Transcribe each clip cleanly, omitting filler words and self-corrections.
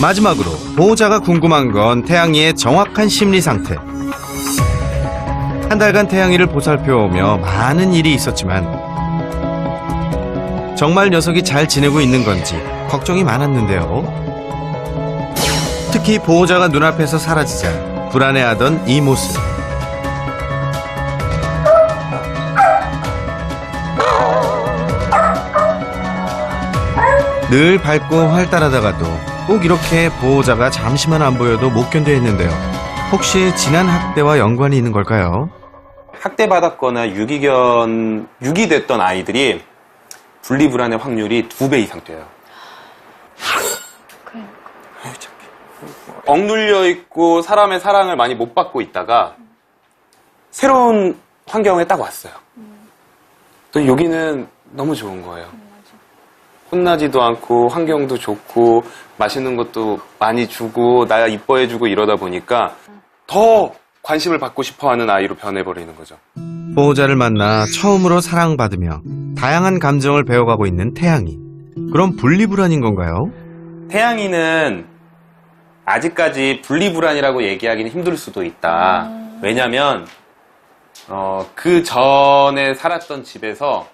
마지막으로 보호자가 궁금한 건 태양이의 정확한 심리 상태. 한 달간 태양이를 보살펴오며 많은 일이 있었지만 정말 녀석이 잘 지내고 있는 건지 걱정이 많았는데요. 특히 보호자가 눈앞에서 사라지자 불안해하던 이 모습. 늘 밝고 활달하다가도 꼭 이렇게 보호자가 잠시만 안 보여도 못 견뎌 했는데요. 혹시 지난 학대와 연관이 있는 걸까요? 학대받았거나 유기됐던 아이들이 분리불안의 확률이 2배 이상 뛰어요. 아유, 착해. 억눌려 있고 사람의 사랑을 많이 못 받고 있다가 새로운 환경에 딱 왔어요. 또 여기는 너무 좋은 거예요. 혼나지도 않고 환경도 좋고 맛있는 것도 많이 주고 나 이뻐해주고 이러다 보니까 더 관심을 받고 싶어하는 아이로 변해버리는 거죠. 보호자를 만나 처음으로 사랑받으며 다양한 감정을 배워가고 있는 태양이. 그럼 분리불안인 건가요? 태양이는 아직까지 분리불안이라고 얘기하기는 힘들 수도 있다. 왜냐면 그 전에 살았던 집에서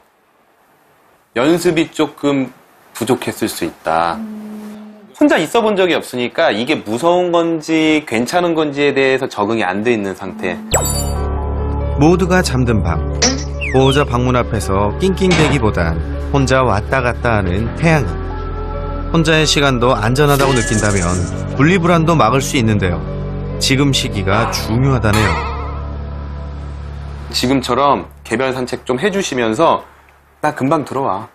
연습이 조금 부족했을 수 있다. 혼자 있어 본 적이 없으니까 이게 무서운 건지 괜찮은 건지에 대해서 적응이 안 돼 있는 상태. 모두가 잠든 밤, 보호자 방문 앞에서 낑낑대기보단 혼자 왔다 갔다 하는 태양이. 혼자의 시간도 안전하다고 느낀다면 분리불안도 막을 수 있는데요. 지금 시기가 중요하다네요. 지금처럼 개별 산책 좀 해주시면서 나 금방 들어와.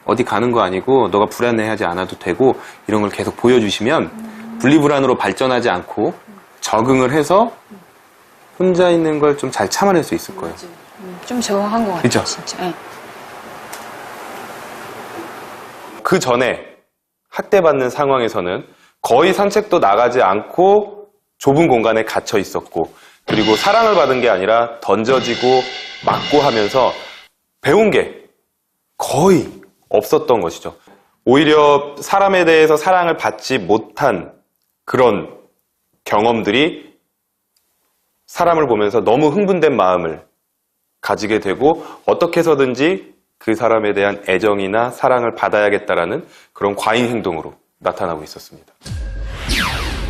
어디 가는 거 아니고 너가 불안해하지 않아도 되고 이런 걸 계속 보여주시면 분리불안으로 발전하지 않고 적응을 해서 혼자 있는 걸 좀 잘 참아낼 수 있을 거예요. 좀 적응한 것 같아요. 그쵸? 진짜. 네. 그 전에 학대받는 상황에서는 거의 산책도 나가지 않고 좁은 공간에 갇혀 있었고 그리고 사랑을 받은 게 아니라 던져지고 맞고 하면서 배운 게 거의 없었던 것이죠. 오히려 사람에 대해서 사랑을 받지 못한 그런 경험들이 사람을 보면서 너무 흥분된 마음을 가지게 되고 어떻게 해서든지 그 사람에 대한 애정이나 사랑을 받아야겠다라는 그런 과잉 행동으로 나타나고 있었습니다.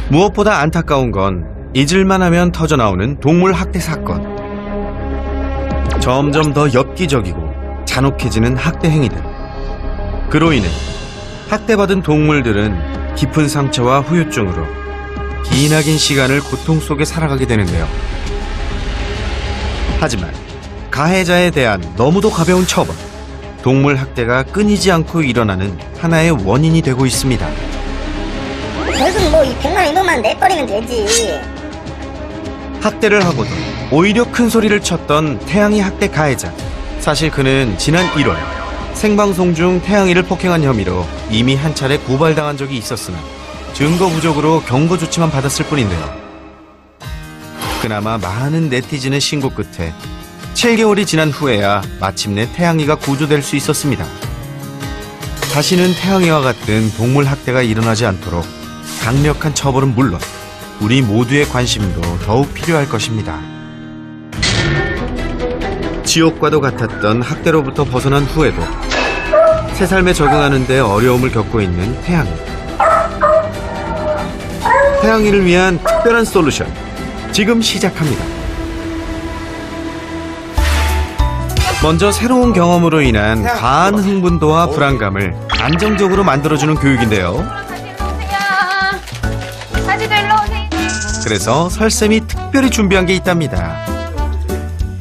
무엇보다 안타까운 건 잊을만 하면 터져나오는 동물 학대 사건. 점점 더 엽기적이고 잔혹해지는 학대 행위들. 그로 인해 학대받은 동물들은 깊은 상처와 후유증으로 기나긴 시간을 고통 속에 살아가게 되는데요. 하지만 가해자에 대한 너무도 가벼운 처벌, 동물 학대가 끊이지 않고 일어나는 하나의 원인이 되고 있습니다. 결국 뭐 이 100만 200만 내버리면 되지. 학대를 하고도 오히려 큰 소리를 쳤던 태양이 학대 가해자. 사실 그는 지난 1월 생방송 중 태양이를 폭행한 혐의로 이미 한 차례 고발당한 적이 있었으나 증거 부족으로 경고 조치만 받았을 뿐인데요. 그나마 많은 네티즌의 신고 끝에 7개월이 지난 후에야 마침내 태양이가 구조될 수 있었습니다. 다시는 태양이와 같은 동물 학대가 일어나지 않도록 강력한 처벌은 물론 우리 모두의 관심도 더욱 필요할 것입니다. 지옥과도 같았던 학대로부터 벗어난 후에도 새 삶에 적응하는 데 어려움을 겪고 있는 태양이. 태양이를 위한 특별한 솔루션 지금 시작합니다. 먼저 새로운 경험으로 인한 과한 흥분도와 불안감을 안정적으로 만들어주는 교육인데요. 사지도 일로 오세요. 그래서 설쌤이 특별히 준비한 게 있답니다.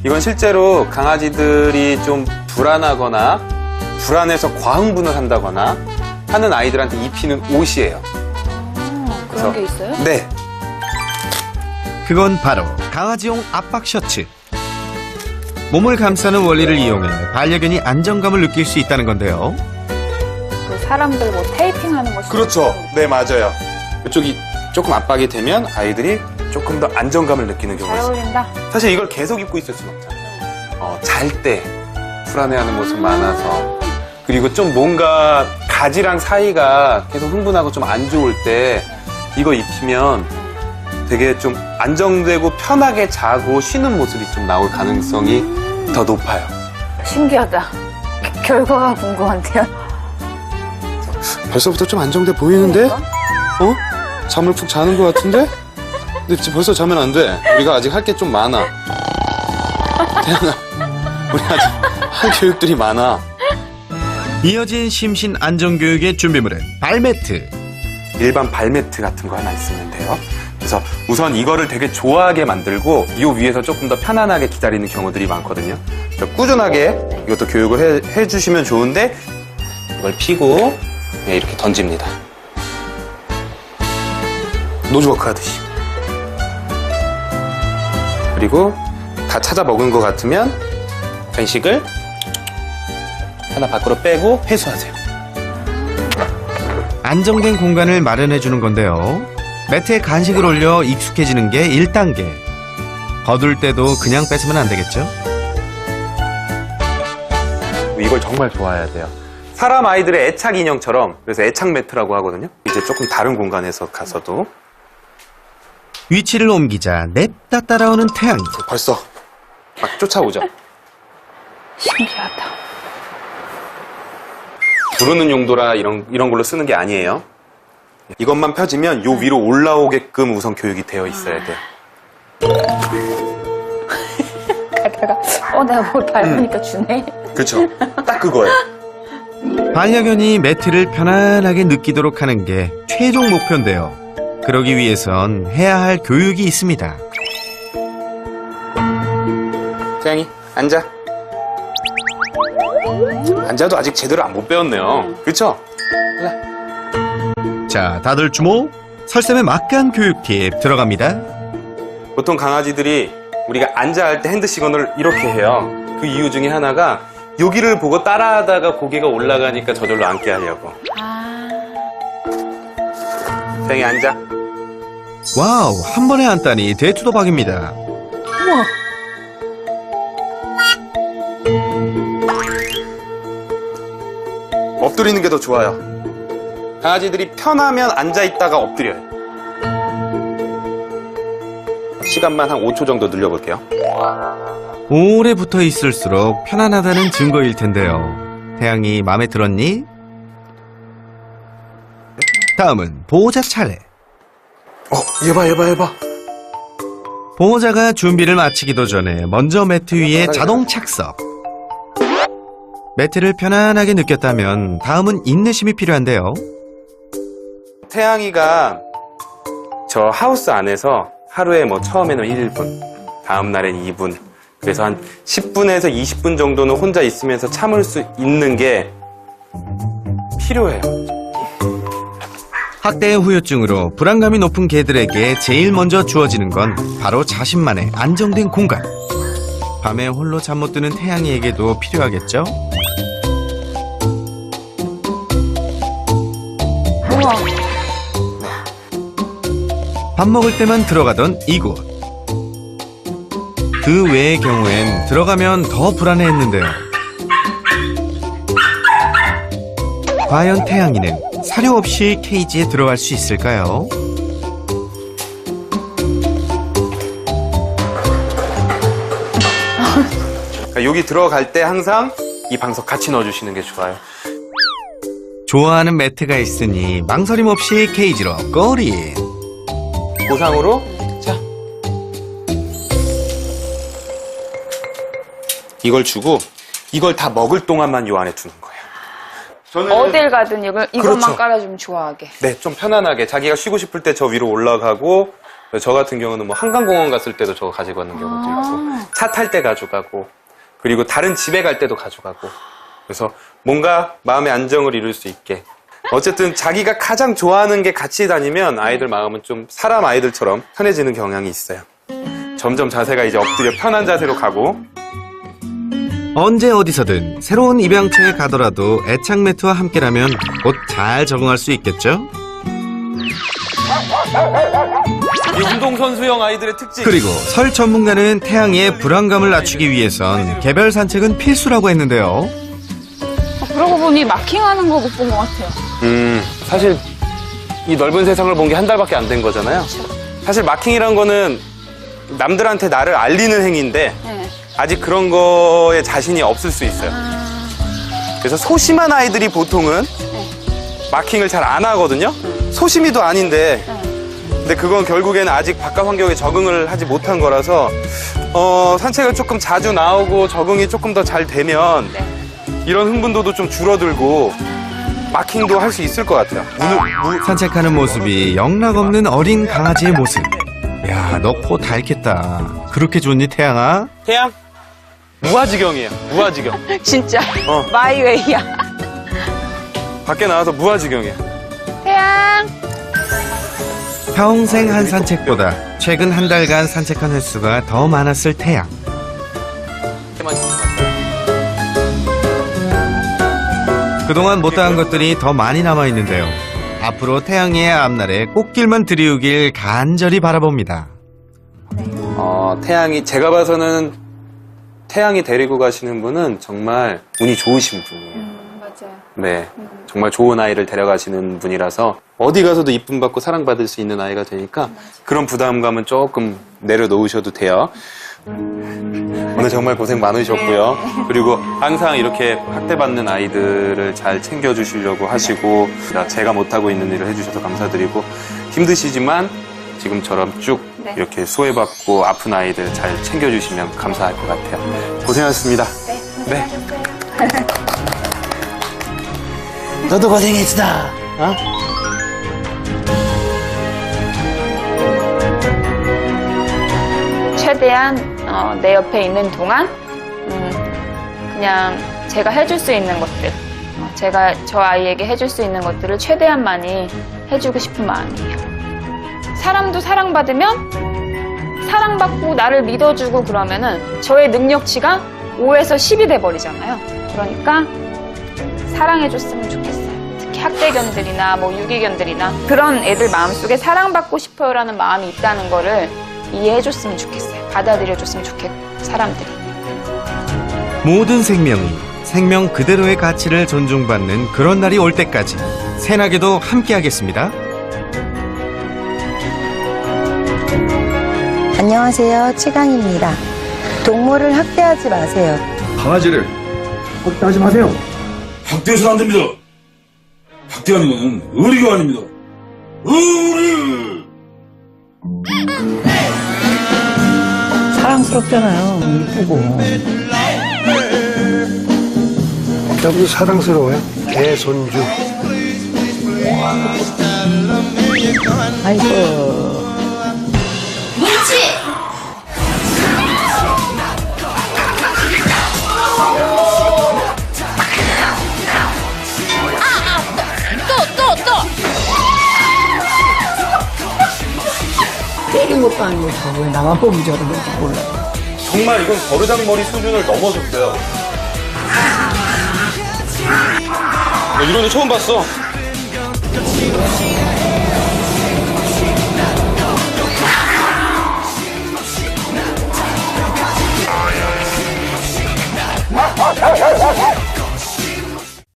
이건 실제로 강아지들이 좀 불안하거나 불안해서 과흥분을 한다거나 하는 아이들한테 입히는 옷이에요. 그런 게 있어요? 네. 그건 바로 강아지용 압박 셔츠. 몸을 감싸는 원리를 이용해 반려견이 안정감을 느낄 수 있다는 건데요. 그 사람들 뭐 테이핑하는 거 그렇죠. 네, 맞아요. 이쪽이 조금 압박이 되면 아이들이 조금 더 안정감을 느끼는 경우가 잘 있어요. 어울린다. 사실 이걸 계속 입고 있을 수는 없잖아요. 잘 때 불안해하는 모습 많아서 그리고 좀 뭔가 가지랑 사이가 계속 흥분하고 좀 안 좋을 때 이거 입히면 되게 좀 안정되고 편하게 자고 쉬는 모습이 좀 나올 가능성이 더 높아요. 신기하다. 결과가 궁금한데요. 벌써부터 좀 안정돼 보이는데? 어? 잠을 푹 자는 것 같은데? 근데 지금 벌써 자면 안 돼. 우리가 아직 할 게 좀 많아. 태연아, 우리 아직 할 교육들이 많아. 이어진 심신 안정교육의 준비물은 발매트. 일반 발매트 같은 거 하나 있으면 돼요. 그래서 우선 이거를 되게 좋아하게 만들고 이 위에서 조금 더 편안하게 기다리는 경우들이 많거든요. 그래서 꾸준하게 이것도 교육을 해주시면 좋은데 이걸 피고 네, 이렇게 던집니다. 노즈워크 하듯이. 그리고 다 찾아 먹은 것 같으면 간식을 하나 밖으로 빼고 회수하세요. 안정된 공간을 마련해 주는 건데요. 매트에 간식을 올려 익숙해지는 게 1단계. 거둘 때도 그냥 뺏으면 안 되겠죠? 이걸 정말 좋아해야 돼요. 사람 아이들의 애착 인형처럼, 그래서 애착 매트라고 하거든요. 이제 조금 다른 공간에서 가서도. 위치를 옮기자 냅다 따라오는 태양이. 벌써 막 쫓아오죠. 신기하다. 부르는 용도라 이런 걸로 쓰는 게 아니에요. 이것만 펴지면 요 위로 올라오게끔 우선 교육이 되어 있어야 돼요. 가다가 내가 뭘 밟으니까 주네. 그렇죠. 딱 그거예요. 반려견이 매트를 편안하게 느끼도록 하는 게 최종 목표인데요. 그러기 위해선 해야 할 교육이 있습니다. 태양이 앉아. 앉아도 아직 제대로 못 배웠네요. 그렇죠? 자, 다들 주목! 설쌤의 막간 교육 팁 들어갑니다. 보통 강아지들이 우리가 앉아 할 때 핸드 시건을 이렇게 해요. 그 이유 중에 하나가 여기를 보고 따라하다가 고개가 올라가니까 저절로 앉게 하려고. 태양이 앉아. 와우, 한 번에 앉다니 대투도박입니다. 엎드리는 게 더 좋아요. 강아지들이 편하면 앉아있다가 엎드려요. 시간만 한 5초 정도 늘려볼게요. 오래 붙어 있을수록 편안하다는 증거일 텐데요. 태양이 마음에 들었니? 다음은 보호자 차례. 얘 봐. 보호자가 준비를 마치기도 전에 먼저 매트 위에 자동 착석. 매트를 편안하게 느꼈다면 다음은 인내심이 필요한데요. 태양이가 저 하우스 안에서 하루에 뭐 처음에는 1분, 다음 날엔 2분, 그래서 한 10분에서 20분 정도는 혼자 있으면서 참을 수 있는 게 필요해요. 학대의 후유증으로 불안감이 높은 개들에게 제일 먼저 주어지는 건 바로 자신만의 안정된 공간. 밤에 홀로 잠 못 드는 태양이에게도 필요하겠죠? 우와. 밥 먹을 때만 들어가던 이곳. 그 외의 경우엔 들어가면 더 불안해했는데요. 과연 태양이는 사료 없이 케이지에 들어갈 수 있을까요? 그러니까 여기 들어갈 때 항상 이 방석 같이 넣어주시는 게 좋아요. 좋아하는 매트가 있으니 망설임 없이 케이지로 골인. 보상으로 자 이걸 주고 이걸 다 먹을 동안만 요 안에 두는 거예요. 저는 어딜 가든 이것만 그렇죠. 깔아주면 좋아하게. 네, 좀 편안하게 자기가 쉬고 싶을 때 저 위로 올라가고 저 같은 경우는 뭐 한강공원 갔을 때도 저거 가지고 가는 경우도 있고 차 탈 때 가져가고 그리고 다른 집에 갈 때도 가져가고 그래서 뭔가 마음의 안정을 이룰 수 있게 어쨌든 자기가 가장 좋아하는 게 같이 다니면 아이들 마음은 좀 사람 아이들처럼 편해지는 경향이 있어요. 점점 자세가 이제 엎드려 편한 자세로 가고 언제 어디서든 새로운 입양처에 가더라도 애착 매트와 함께라면 곧 잘 적응할 수 있겠죠? 이 운동선수형 아이들의 특징 그리고 설 전문가는 태양이의 불안감을 낮추기 위해선 개별 산책은 필수라고 했는데요. 그러고 보니 언니 마킹하는 거 못 본 것 같아요. 사실 이 넓은 세상을 본 게 한 달밖에 안 된 거잖아요. 사실 마킹이란 거는 남들한테 나를 알리는 행위인데 네. 아직 그런 거에 자신이 없을 수 있어요. 그래서 소심한 아이들이 보통은 마킹을 잘 안 하거든요. 소심이도 아닌데 근데 그건 결국에는 아직 바깥 환경에 적응을 하지 못한 거라서 산책을 조금 자주 나오고 적응이 조금 더 잘 되면 네. 이런 흥분도도 좀 줄어들고 마킹도 할 수 있을 것 같아요. 산책하는 모습이 영락없는 어린 강아지의 모습. 야, 너 코 닳겠다. 그렇게 좋니, 태양아? 태양? 무아지경이에요. 무아지경. 진짜 어. 마이웨이야. 밖에 나와서 무아지경이에요. 태양. 평생 한 산책보다 최근 한 달간 산책한 횟수가 더 많았을 태양. 그동안 못다한 것들이 더 많이 남아있는데요. 앞으로 태양이의 앞날에 꽃길만 들이우길 간절히 바라봅니다. 태양이, 제가 봐서는 태양이 데리고 가시는 분은 정말 운이 좋으신 분이에요. 맞아요. 네. 정말 좋은 아이를 데려가시는 분이라서 어디 가서도 이쁨 받고 사랑받을 수 있는 아이가 되니까 그런 부담감은 조금 내려놓으셔도 돼요. 오늘 정말 고생 많으셨고요. 그리고 항상 이렇게 학대받는 아이들을 잘 챙겨주시려고 하시고 제가 못하고 있는 일을 해주셔서 감사드리고 힘드시지만 지금처럼 쭉 네. 이렇게 소외받고 아픈 아이들 잘 챙겨주시면 감사할 것 같아요. 고생하셨습니다. 네. 너도 고생했다. 어? 최대한 내 옆에 있는 동안 그냥 제가 해줄 수 있는 것들, 제가 저 아이에게 해줄 수 있는 것들을 최대한 많이 해주고 싶은 마음이에요. 사람도 사랑받으면 사랑받고 나를 믿어주고 그러면은 저의 능력치가 5에서 10이 돼버리잖아요. 그러니까 사랑해줬으면 좋겠어요. 특히 학대견들이나 뭐 유기견들이나 그런 애들 마음속에 사랑받고 싶어요라는 마음이 있다는 거를 이해해줬으면 좋겠어요. 받아들여줬으면 좋겠고 사람들이. 모든 생명이 생명 그대로의 가치를 존중받는 그런 날이 올 때까지 새나게도 함께하겠습니다. 안녕하세요. 최강입니다. 동물을 학대하지 마세요. 강아지를 학대하지 마세요. 학대해서는 안 됩니다. 학대하는 것은 의리가 아닙니다. 의리! 사랑스럽잖아요. 이쁘고. 나도 사랑스러워요. 개 손주. 아이고. 때린 것도 아니고 저걸 나만 보면 저러는 줄 몰라. 정말 이건 버르장머리 수준을 넘어섰어요. 나 이런 애 처음 봤어.